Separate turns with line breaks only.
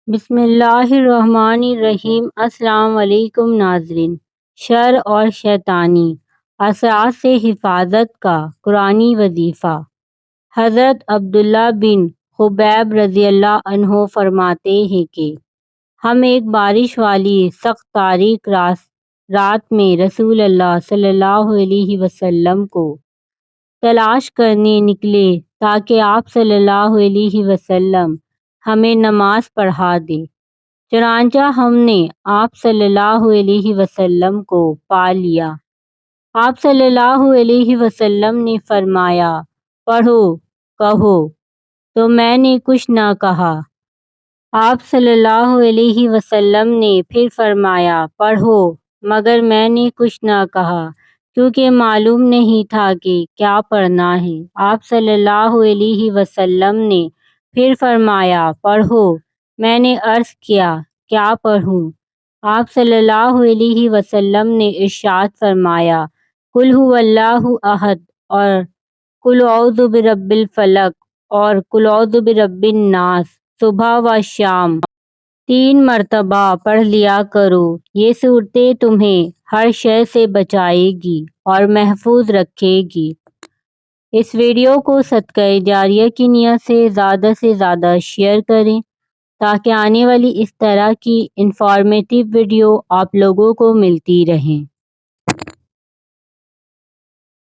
بسم اللہ الرحمن الرحیم۔ السلام علیکم ناظرین۔ شر اور شیطانی اثرات سے حفاظت کا قرآنی وظیفہ۔ حضرت عبداللہ بن خبیب رضی اللہ عنہ فرماتے ہیں کہ ہم ایک بارش والی سخت تاریک رات میں رسول اللہ صلی اللہ علیہ وسلم کو تلاش کرنے نکلے تاکہ آپ صلی اللہ علیہ وسلم ہمیں نماز پڑھا دیں۔ چنانچہ ہم نے آپ صلی اللہ علیہ وسلم کو پا لیا۔ آپ صلی اللہ علیہ وسلم نے فرمایا، پڑھو، کہو، تو میں نے کچھ نہ کہا۔ آپ صلی اللہ علیہ وسلم نے پھر فرمایا، پڑھو، مگر میں نے کچھ نہ کہا کیونکہ معلوم نہیں تھا کہ کیا پڑھنا ہے۔ آپ صلی اللہ علیہ وسلم نے پھر فرمایا، پڑھو۔ میں نے عرض کیا، کیا پڑھوں؟ آپ صلی اللہ علیہ وسلم نے ارشاد فرمایا، قل هو اللہ احد اور قل اعوذ برب الفلق اور قل اعوذ برب الناس صبح و شام 3 مرتبہ پڑھ لیا کرو۔ یہ صورتیں تمہیں ہر شر سے بچائے گی اور محفوظ رکھے گی۔ اس ویڈیو کو صدقہ جاریہ کی نیت سے زیادہ شیئر کریں تاکہ آنے والی اس طرح کی انفارمیٹیو ویڈیو آپ لوگوں کو ملتی رہیں۔